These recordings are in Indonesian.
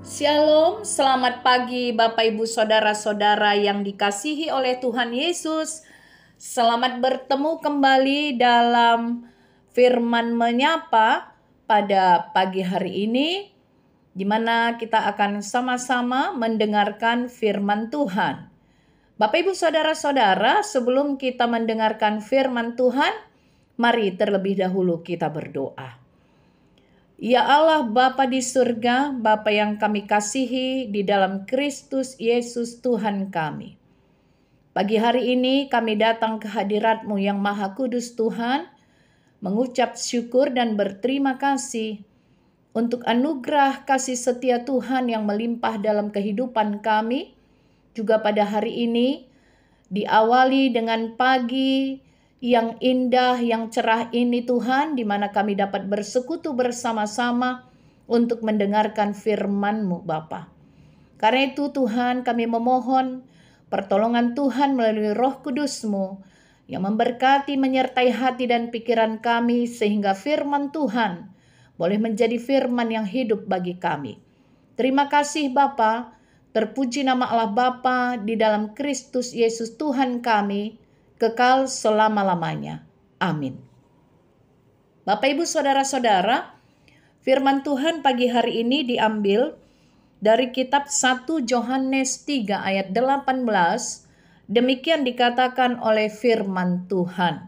Shalom, selamat pagi Bapak Ibu Saudara-saudara yang dikasihi oleh Tuhan Yesus. Selamat bertemu kembali dalam Firman Menyapa pada pagi hari ini, di mana kita akan sama-sama mendengarkan firman Tuhan. Bapak Ibu Saudara-saudara, sebelum kita mendengarkan firman Tuhan, mari terlebih dahulu kita berdoa. Ya Allah Bapa di surga, Bapa yang kami kasihi di dalam Kristus Yesus Tuhan kami. Pagi hari ini kami datang ke hadirat-Mu yang Maha Kudus Tuhan, mengucap syukur dan berterima kasih untuk anugerah kasih setia Tuhan yang melimpah dalam kehidupan kami. Juga pada hari ini diawali dengan pagi yang indah, yang cerah ini Tuhan, di mana kami dapat bersekutu bersama-sama untuk mendengarkan firman-Mu Bapa. Karena itu Tuhan, kami memohon pertolongan Tuhan melalui Roh Kudus-Mu yang memberkati, menyertai hati dan pikiran kami, sehingga firman Tuhan boleh menjadi firman yang hidup bagi kami. Terima kasih Bapa, terpuji nama Allah Bapa di dalam Kristus Yesus Tuhan kami, kekal selama-lamanya. Amin. Bapak Ibu Saudara-saudara, firman Tuhan pagi hari ini diambil dari kitab 1 Yohanes 3 ayat 18. Demikian dikatakan oleh firman Tuhan.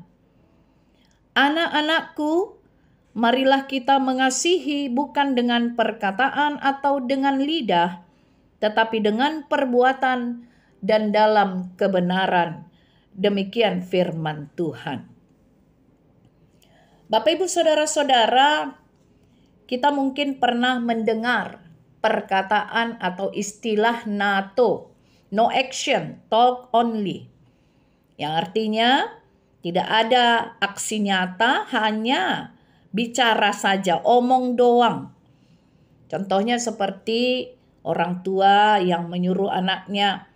Anak-anakku, marilah kita mengasihi bukan dengan perkataan atau dengan lidah, tetapi dengan perbuatan dan dalam kebenaran. Demikian firman Tuhan. Bapak Ibu Saudara-saudara, kita mungkin pernah mendengar perkataan atau istilah NATO, no action, talk only. Yang artinya tidak ada aksi nyata, hanya bicara saja, omong doang. Contohnya seperti orang tua yang menyuruh anaknya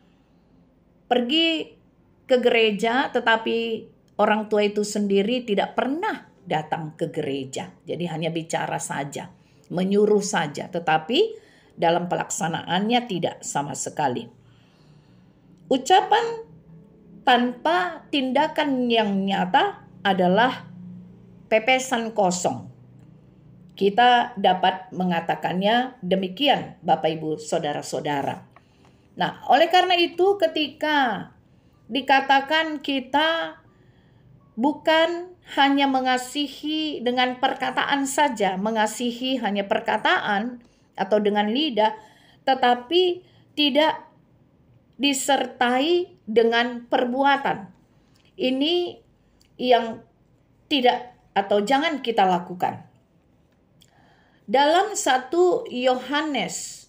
pergi ke gereja, tetapi orang tua itu sendiri tidak pernah datang ke gereja. Jadi hanya bicara saja, menyuruh saja, tetapi dalam pelaksanaannya tidak sama sekali. Ucapan tanpa tindakan yang nyata adalah pepesan kosong. Kita dapat mengatakannya demikian, Bapak Ibu Saudara-saudara. Nah, oleh karena itu ketika dikatakan kita bukan hanya mengasihi dengan perkataan saja, mengasihi hanya perkataan atau dengan lidah, tetapi tidak disertai dengan perbuatan. Ini yang tidak atau jangan kita lakukan. Dalam 1 Yohanes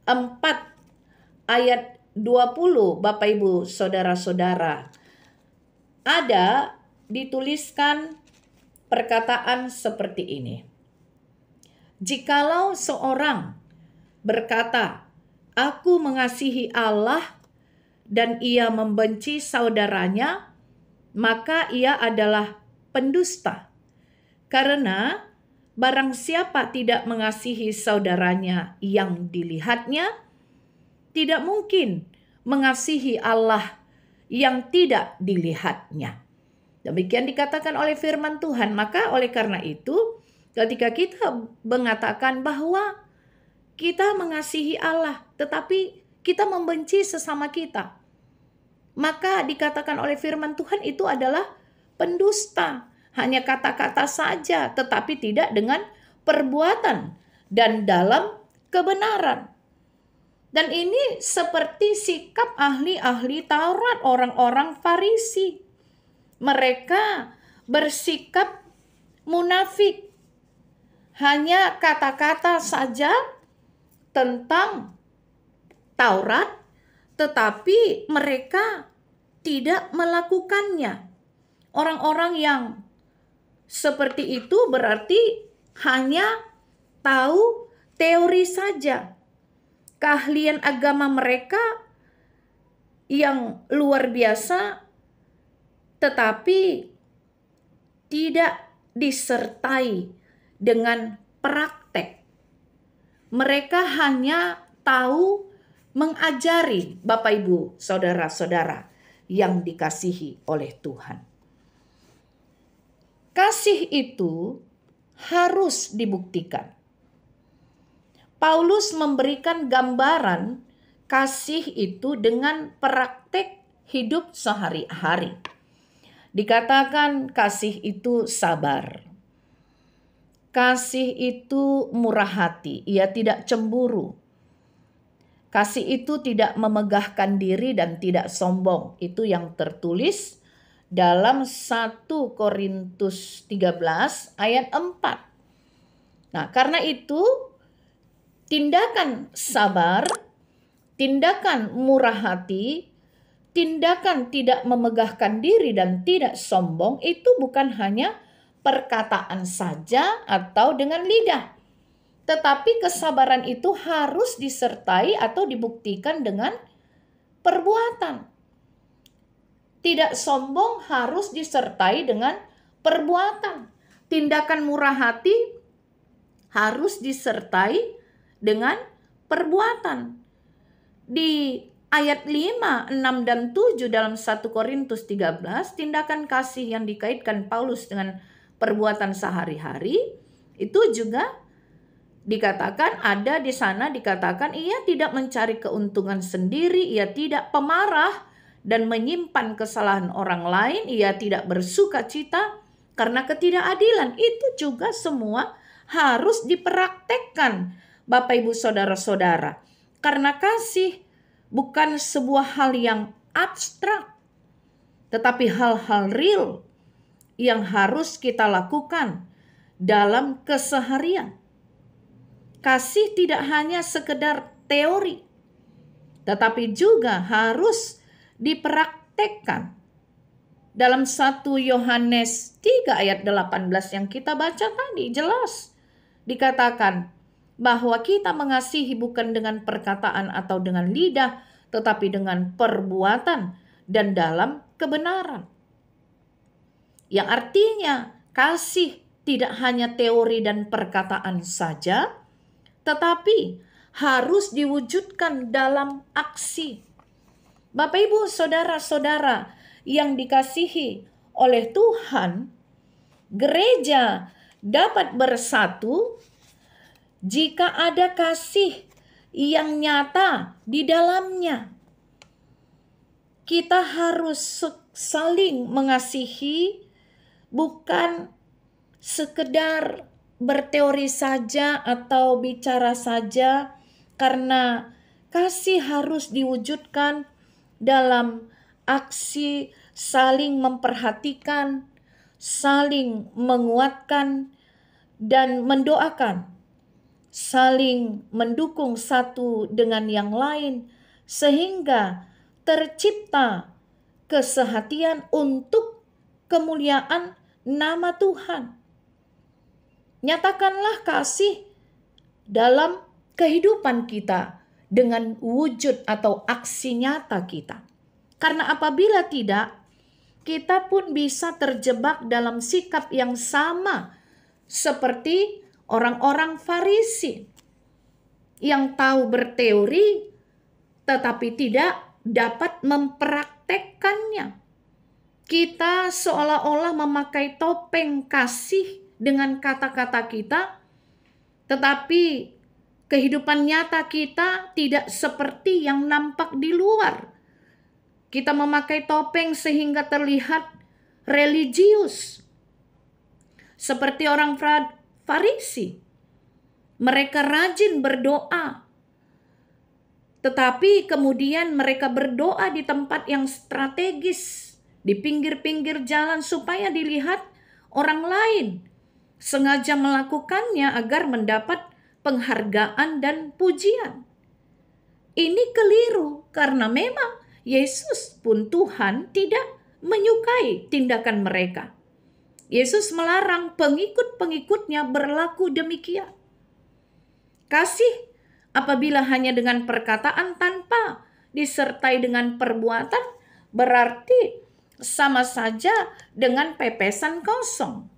4 ayat 20, Bapak Ibu Saudara-saudara, ada dituliskan perkataan seperti ini. Jikalau seorang berkata, aku mengasihi Allah dan ia membenci saudaranya, maka ia adalah pendusta. Karena barang siapa tidak mengasihi saudaranya yang dilihatnya, tidak mungkin mengasihi Allah yang tidak dilihatnya. Demikian dikatakan oleh firman Tuhan. Maka oleh karena itu, ketika kita mengatakan bahwa kita mengasihi Allah, tetapi kita membenci sesama kita, maka dikatakan oleh firman Tuhan itu adalah pendusta. Hanya kata-kata saja, tetapi tidak dengan perbuatan dan dalam kebenaran. Dan ini seperti sikap ahli-ahli Taurat, orang-orang Farisi. Mereka bersikap munafik. Hanya kata-kata saja tentang Taurat, tetapi mereka tidak melakukannya. Orang-orang yang seperti itu berarti hanya tahu teori saja. Keahlian agama mereka yang luar biasa, tetapi tidak disertai dengan praktek. mereka hanya tahu mengajari Bapak Ibu, saudara-saudara yang dikasihi oleh Tuhan. Kasih itu harus dibuktikan. Paulus memberikan gambaran kasih itu dengan praktek hidup sehari-hari. Dikatakan kasih itu sabar. Kasih itu murah hati, ia tidak cemburu. Kasih itu tidak memegahkan diri dan tidak sombong. Itu yang tertulis dalam 1 Korintus 13 ayat 4. Nah, karena itu tindakan sabar, tindakan murah hati, tindakan tidak memegahkan diri dan tidak sombong itu bukan hanya perkataan saja atau dengan lidah. Tetapi kesabaran itu harus disertai atau dibuktikan dengan perbuatan. Tidak sombong harus disertai dengan perbuatan. Tindakan murah hati harus disertai dengan perbuatan. Di ayat 5, 6, dan 7 dalam 1 Korintus 13, tindakan kasih yang dikaitkan Paulus dengan perbuatan sehari-hari, itu juga dikatakan ada di sana, dikatakan ia tidak mencari keuntungan sendiri, ia tidak pemarah dan menyimpan kesalahan orang lain, ia tidak bersuka cita karena ketidakadilan. Itu juga semua harus dipraktekkan Bapak Ibu saudara-saudara. Karena kasih bukan sebuah hal yang abstrak, tetapi hal-hal real yang harus kita lakukan dalam keseharian. Kasih tidak hanya sekedar teori, tetapi juga harus dipraktekkan. Dalam 1 Yohanes 3 ayat 18 yang kita baca tadi jelas dikatakan bahwa kita mengasihi bukan dengan perkataan atau dengan lidah, tetapi dengan perbuatan dan dalam kebenaran. Yang artinya kasih tidak hanya teori dan perkataan saja, tetapi harus diwujudkan dalam aksi. Bapak Ibu saudara-saudara yang dikasihi oleh Tuhan, gereja dapat bersatu jika ada kasih yang nyata di dalamnya. Kita harus saling mengasihi, bukan sekedar berteori saja atau bicara saja, karena kasih harus diwujudkan dalam aksi saling memperhatikan, saling menguatkan, dan mendoakan. Saling mendukung satu dengan yang lain sehingga tercipta kesehatian untuk kemuliaan nama Tuhan. Nyatakanlah kasih dalam kehidupan kita dengan wujud atau aksi nyata kita. Karena apabila tidak, kita pun bisa terjebak dalam sikap yang sama seperti orang-orang Farisi yang tahu berteori tetapi tidak dapat mempraktekkannya. Kita seolah-olah memakai topeng kasih dengan kata-kata kita, tetapi kehidupan nyata kita tidak seperti yang nampak di luar. Kita memakai topeng sehingga terlihat religius. Seperti orang Farisi. Mereka rajin berdoa. Tetapi kemudian mereka berdoa di tempat yang strategis. Di pinggir-pinggir jalan supaya dilihat orang lain. Sengaja melakukannya agar mendapat penghargaan dan pujian. Ini keliru karena memang Yesus pun Tuhan tidak menyukai tindakan mereka. Yesus melarang pengikut-pengikutnya berlaku demikian. Kasih apabila hanya dengan perkataan tanpa disertai dengan perbuatan berarti sama saja dengan pepesan kosong.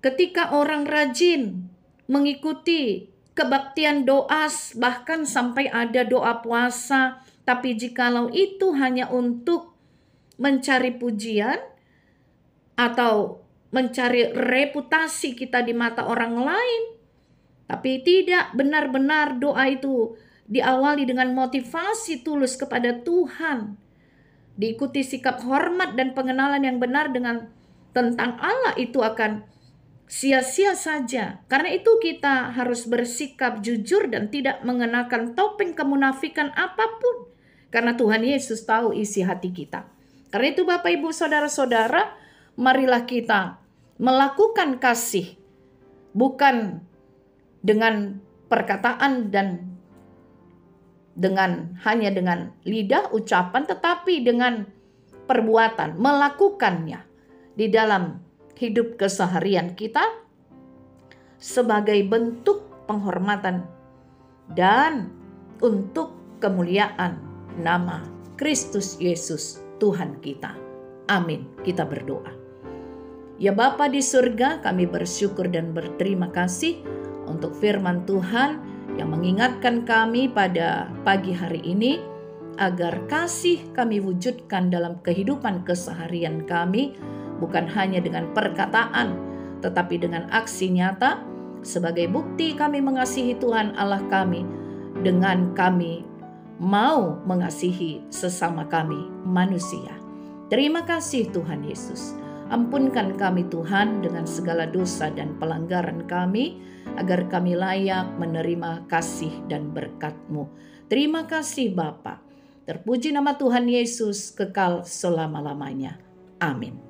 Ketika orang rajin mengikuti kebaktian doa, bahkan sampai ada doa puasa. Tapi jikalau itu hanya untuk mencari pujian atau mencari reputasi kita di mata orang lain, tapi tidak benar-benar doa itu diawali dengan motivasi tulus kepada Tuhan, diikuti sikap hormat dan pengenalan yang benar dengan tentang Allah, itu akan sia-sia saja. Karena itu kita harus bersikap jujur dan tidak mengenakan topeng kemunafikan apapun. Karena Tuhan Yesus tahu isi hati kita. Karena itu Bapak Ibu Saudara-saudara, marilah kita melakukan kasih. Bukan dengan perkataan dan hanya dengan lidah ucapan, tetapi dengan perbuatan, melakukannya di dalam hidup keseharian kita sebagai bentuk penghormatan dan untuk kemuliaan nama Kristus Yesus Tuhan kita. Amin. Kita berdoa. Ya Bapa di surga, kami bersyukur dan berterima kasih untuk firman Tuhan yang mengingatkan kami pada pagi hari ini agar kasih kami wujudkan dalam kehidupan keseharian kami, bukan hanya dengan perkataan, tetapi dengan aksi nyata, sebagai bukti kami mengasihi Tuhan Allah kami, dengan kami mau mengasihi sesama kami manusia. Terima kasih Tuhan Yesus. Ampunkan kami Tuhan dengan segala dosa dan pelanggaran kami, agar kami layak menerima kasih dan berkat-Mu. Terima kasih Bapa. Terpuji nama Tuhan Yesus kekal selama-lamanya. Amin.